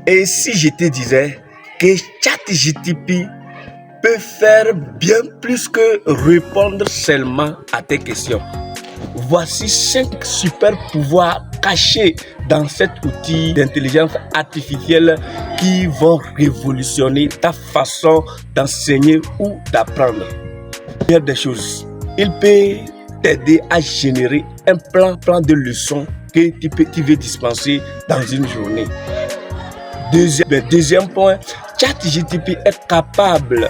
Et si je te disais que ChatGPT peut faire bien plus que répondre seulement à tes questions. Voici 5 super pouvoirs cachés dans cet outil d'intelligence artificielle qui vont révolutionner ta façon d'enseigner ou d'apprendre. Première des choses, il peut t'aider à générer un plan de leçons que tu veux dispenser dans une journée. Deuxième point, ChatGPT est capable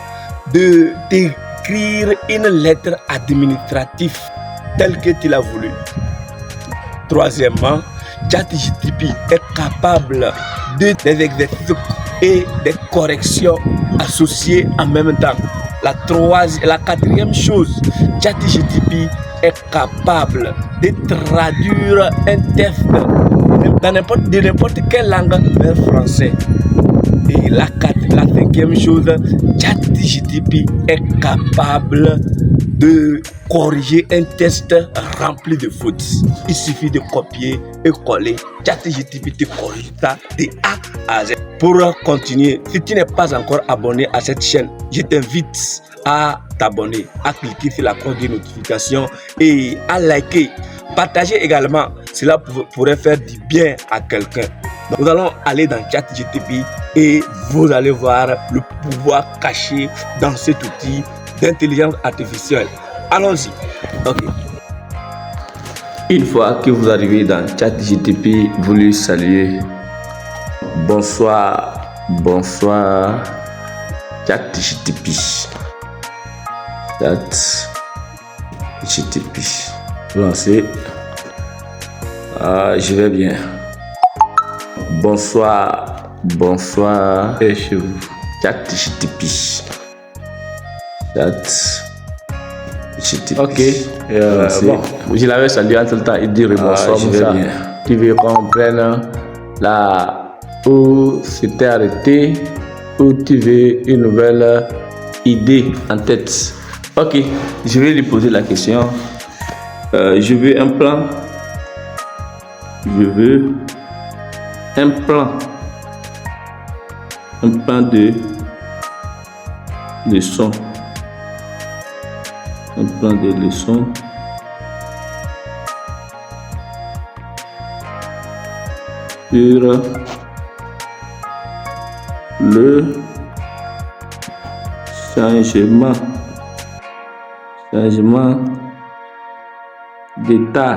de d'écrire une lettre administrative telle que tu l'as voulu. Troisièmement, ChatGPT est capable de des exercices et des corrections associées en même temps. La quatrième chose, ChatGPT est capable de traduire un texte de n'importe quelle langue vers français. Et la cinquième chose, ChatGPT est capable de corriger un texte rempli de fautes. Il suffit de copier et coller. ChatGPT corrige ça de A à Z. Pour continuer, si tu n'es pas encore abonné à cette chaîne, je t'invite à t'abonner, à cliquer sur la cloche de notification et à liker. Partagez également, cela pourrait faire du bien à quelqu'un. Donc, nous allons aller dans ChatGPT et vous allez voir le pouvoir caché dans cet outil d'intelligence artificielle. Allons-y. Ok. Une fois que vous arrivez dans ChatGPT, vous lui saluez. Bonsoir ChatGPT. ChatGPT. Lancez. Je vais bien. Bonsoir et chez vous. ChatGPT. Ok. Bon, je l'avais salué en tout le temps. Il dit bonsoir. Je vais bien. Tu veux qu'on prenne là où c'était arrêté, ou tu veux une nouvelle idée en tête? Ok, je vais lui poser la question. Je veux un plan. Je veux un plan de leçon. Un plan de leçon sur le changement d'état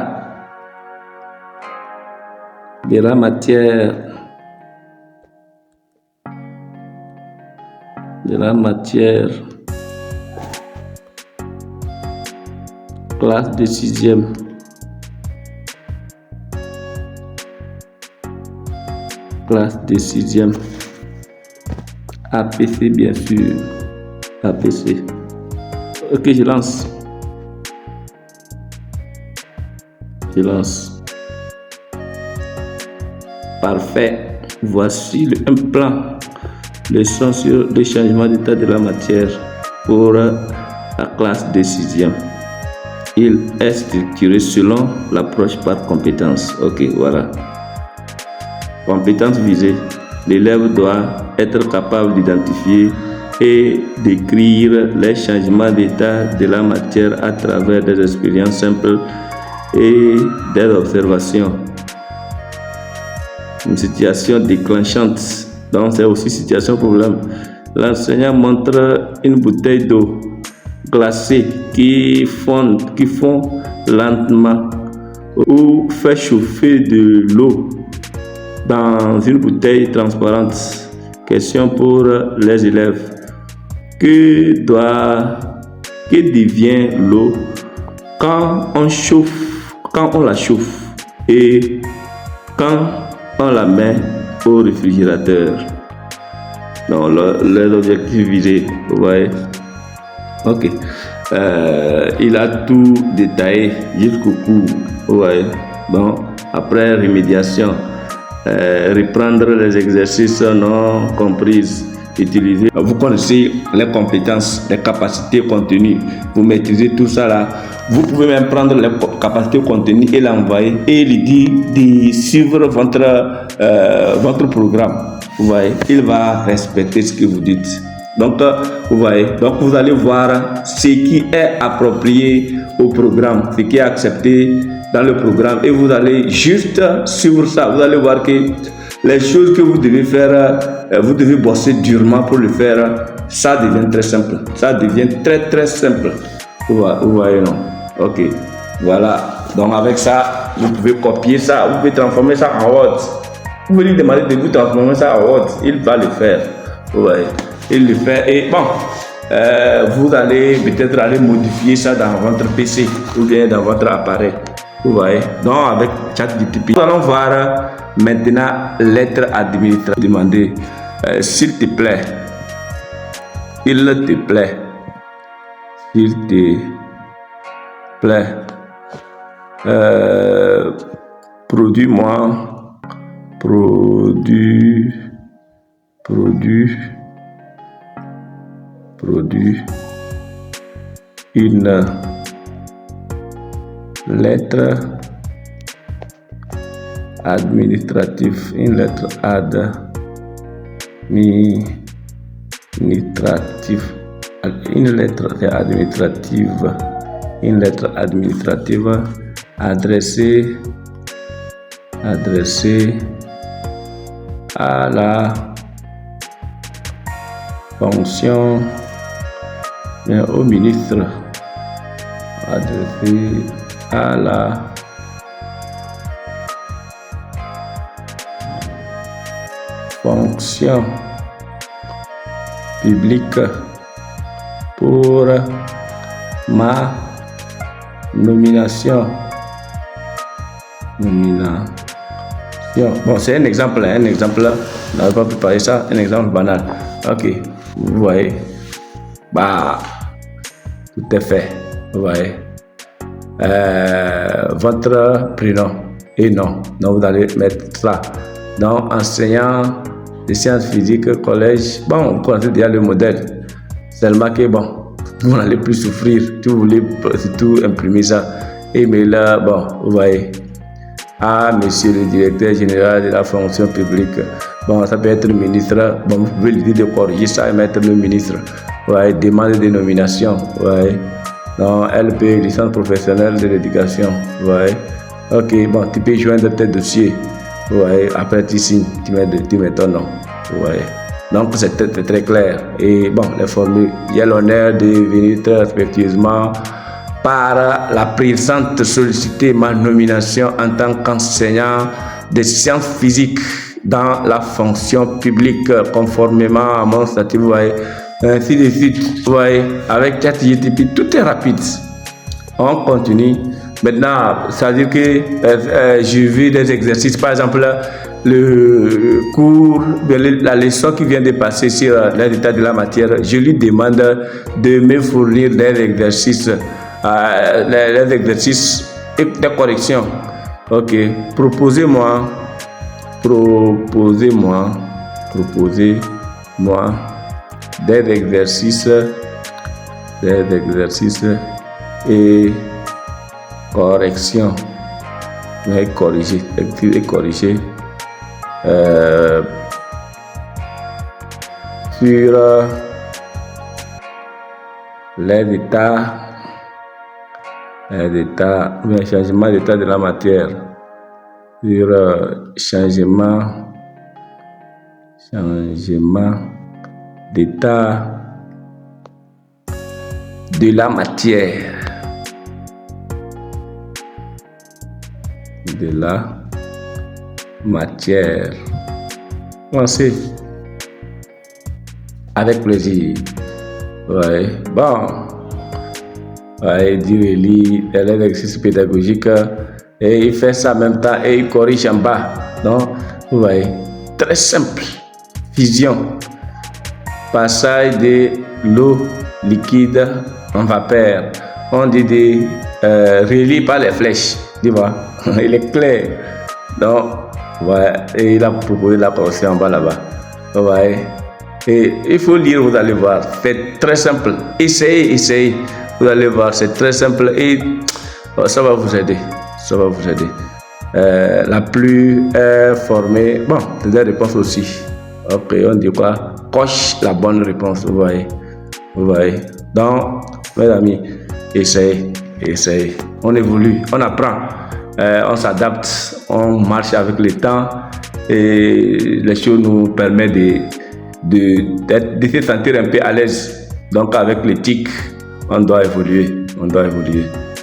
de la matière classe de 6e. Classe de 6e. APC bien sûr. APC. Ok, je lance. Parfait. Voici un plan. Leçon sur le changement d'état de la matière pour la classe de 6e. Il est structuré selon l'approche par compétence. Ok, voilà. Compétence visée. L'élève doit être capable d'identifier et d'écrire les changements d'état de la matière à travers des expériences simples et des observations. Une situation déclenchante, donc c'est aussi situation problème. L'enseignant montre une bouteille d'eau glacée qui fond lentement ou fait chauffer de l'eau dans une bouteille transparente. Question pour les élèves. Que devient l'eau quand on la chauffe et quand on la met au réfrigérateur? Donc les objectifs visés, vous voyez. Ok. Il a tout détaillé jusqu'au cours, vous voyez. Bon, après rémédiation, reprendre les exercices non compris, utiliser. Vous connaissez les compétences, les capacités contenues, vous maîtrisez tout ça là. Vous pouvez même prendre capacité contenue et l'envoyer et lui dire de suivre votre programme. Vous voyez, il va respecter ce que vous dites. Donc, vous voyez, donc vous allez voir ce qui est approprié au programme, ce qui est accepté dans le programme et vous allez juste suivre ça. Vous allez voir que les choses que vous devez faire, vous devez bosser durement pour le faire. Ça devient très simple. Ça devient très simple. Vous voyez, non? Ok. Voilà. Donc avec ça, vous pouvez copier ça. Vous pouvez transformer ça en Word. Vous pouvez lui demander de vous transformer ça en Word. Il va le faire. Vous voyez. Il le fait. Et bon, vous allez peut-être aller modifier ça dans votre PC ou bien dans votre appareil. Vous voyez. Donc avec ChatGPT, nous allons voir maintenant lettre administrative. Demander, s'il te plaît. Il te plaît. S'il te plaît. Produis-moi. Produis une lettre administrative, une lettre administrative adressée à la fonction au ministre, adressée à la fonction publique pour ma nomination. Bon, c'est un exemple, on n'a pas préparé ça, un exemple banal. Ok, vous voyez, bah, tout est fait, vous voyez. Votre prénom et nom, donc vous allez mettre ça. Donc, enseignant de sciences physiques, collège, bon, vous connaissez déjà le modèle, seulement que bon, vous n'allez plus souffrir, si vous voulez surtout imprimer ça. Et mais là, bon, vous voyez. Ah, monsieur le directeur général de la fonction publique. Bon, ça peut être le ministre. Bon, vous pouvez lui dire de corriger ça et mettre le ministre. Ouais, demande de nomination. Ouais. Donc, LP, licence professionnelle de l'éducation. Ouais. Ok, bon, tu peux joindre tes dossiers. Ouais, après tu signes, tu mets ton nom. Ouais. Donc, c'est très clair. Et bon, les formules. Il y a l'honneur de venir très respectueusement par la présente solliciter ma nomination en tant qu'enseignant de sciences physiques dans la fonction publique conformément à mon statut, vous voyez, ainsi de suite, vous voyez, avec ChatGPT, tout est rapide. On continue. Maintenant, ça veut dire que j'ai vu des exercices, par exemple, le cours, la leçon qui vient de passer sur l'état de la matière, je lui demande de me fournir des exercices. Les exercices et des corrections. Ok, proposez-moi des exercices et corrections. Corriger sur changement d'état de la matière, sur changement d'état de la matière, Pensez avec plaisir. Ouais, bon. Ouais, il lit l'exercice pédagogique et il fait ça en même temps et il corrige en bas. Donc, vous voyez, très simple. Fusion. Passage de l'eau liquide en vapeur. On dit de relie par les flèches. Tu vois, il est clair. Donc, ouais, et il a proposé la partie en bas là-bas. Vous voyez. Et il faut lire, vous allez voir. C'est très simple. Essayez. Vous allez voir, c'est très simple. Et Ça va vous aider. Ça va vous aider. La plus formée, bon, c'est des réponses aussi. Ok, on dit quoi? Coche la bonne réponse, vous voyez. Vous voyez. Donc, mes amis, essayez. On évolue, on apprend, on s'adapte, on marche avec le temps et les choses nous permettent de se sentir un peu à l'aise. Donc, avec l'éthique, on doit évoluer.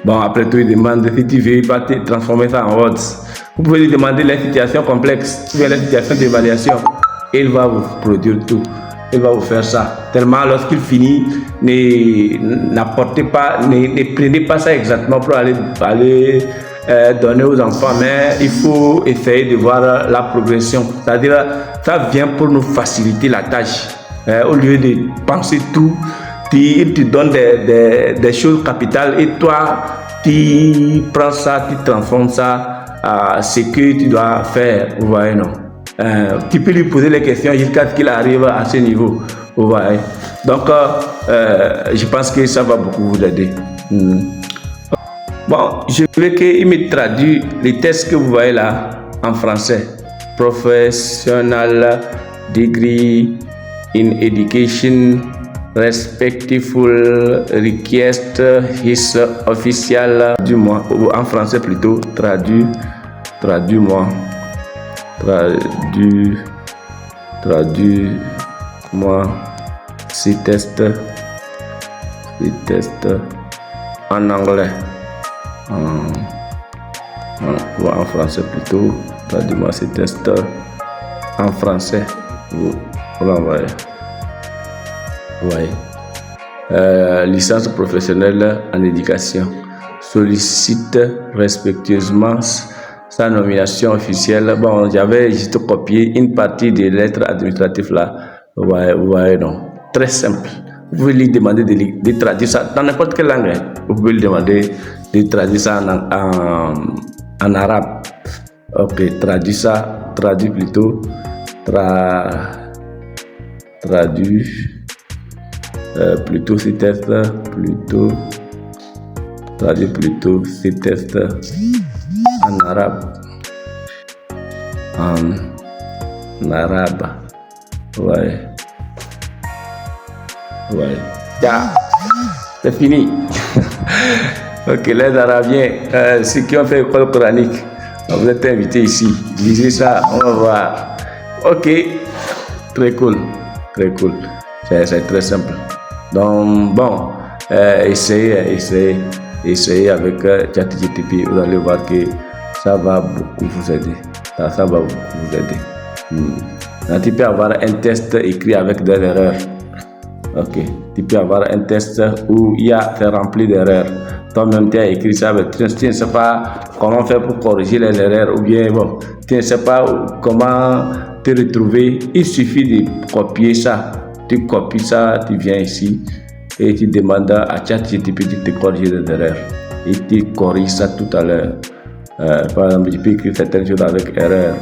Bon, après tout, il demande si tu veux pas transformer ça en words. Vous pouvez lui demander les situations complexes, ou bien les situations d'évaluation. Il va vous produire tout. Il va vous faire ça. Tellement lorsqu'il finit, ne prenez pas ça exactement pour aller donner aux enfants, mais il faut essayer de voir la progression. C'est-à-dire, ça vient pour nous faciliter la tâche. Au lieu de penser tout, il te donne des choses capitales et toi, tu prends ça, tu transformes ça à ce que tu dois faire. Vous voyez, non? Tu peux lui poser les questions jusqu'à ce qu'il arrive à ce niveau. Vous voyez? Donc, je pense que ça va beaucoup vous aider. Bon, je veux qu'il me traduise les tests que vous voyez là en français. Professional degree in education, respectful request his official du mois, ou en français plutôt, traduis-moi ces tests en anglais, ou en français plutôt, traduis-moi ces tests en français. Vous l'envoyez. Licence professionnelle en éducation. Sollicite respectueusement sa nomination officielle. Bon, j'avais juste copié une partie des lettres administratives là. Vous voyez, non. Très simple. Vous pouvez lui demander de traduire ça dans n'importe quelle langue. Vous pouvez lui demander de traduire ça en arabe. Ok, traduis plutôt. Plutôt ces tests, traduis plutôt ces tests en arabe. Ouais. Ya, c'est fini. Ok, les Arabiens, ceux qui ont fait l'école coranique, vous êtes invités ici. Lisez ça, on va voir. Ok, très cool. C'est très simple. Donc, bon, essayez avec ChatGPT. Vous allez voir que ça va beaucoup vous aider. Ça va beaucoup vous aider. Donc, tu peux avoir un test écrit avec des erreurs. Ok, tu peux avoir un test où il y a fait rempli d'erreurs. Toi-même, tu as écrit ça, mais tu ne sais pas comment faire pour corriger les erreurs, ou bien, bon, tu ne sais pas comment te retrouver. Il suffit de copier ça. Tu copies ça, tu viens ici et tu demandes à ChatGPT de te corriger les erreurs. Et tu corriges ça tout à l'heure. Par exemple, je peux écrire certaines choses avec erreur.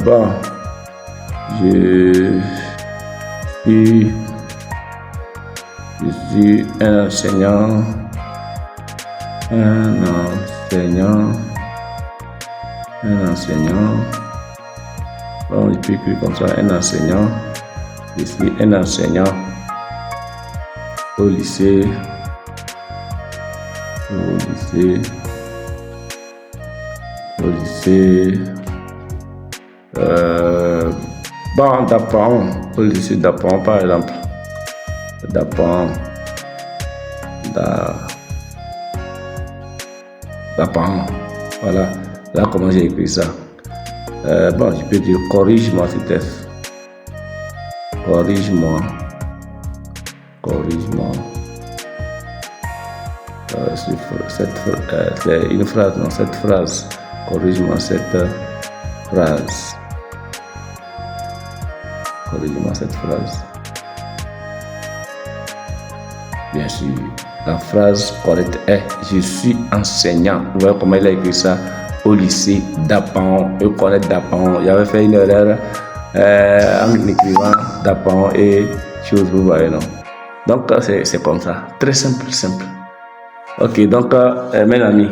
Bon, je suis un enseignant. Bon, je peux écrire comme ça, un enseignant. Je suis un enseignant au lycée. Bon, d'apprendre au lycée d'apprendre par exemple. D'apprendre. Voilà. Là, comment j'ai écrit ça. Bon, je peux dire corrige-moi ce test. Corrige-moi. C'est une phrase, non, cette phrase. Corrige-moi cette phrase. Bien sûr, la phrase correcte est je suis enseignant. Vous voyez comment il a écrit ça au lycée d'Apan. Je connais d'Apan. J'avais fait une erreur en écrivant d'Apan et chose, vous voyez, non? Donc, c'est comme ça. Très simple. Ok, donc mes amis,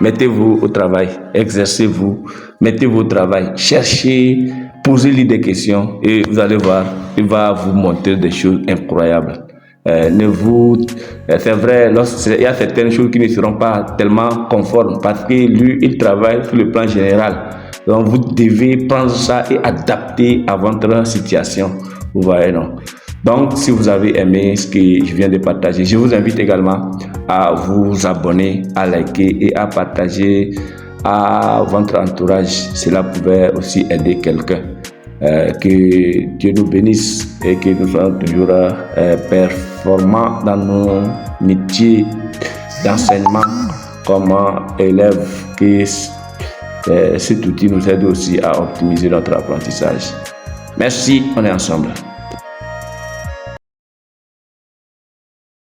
mettez-vous au travail, exercez-vous, mettez-vous au travail, cherchez, posez-lui des questions et vous allez voir, il va vous montrer des choses incroyables. C'est vrai, il y a certaines choses qui ne seront pas tellement conformes parce que lui, il travaille sur le plan général. Donc vous devez prendre ça et adapter à votre situation. Vous voyez, non? Donc, si vous avez aimé ce que je viens de partager, je vous invite également à vous abonner, à liker et à partager à votre entourage. Cela pouvait aussi aider quelqu'un. Que Dieu nous bénisse et que nous soyons toujours performants dans nos métiers d'enseignement comme élèves. Que cet outil nous aide aussi à optimiser notre apprentissage. Merci, on est ensemble.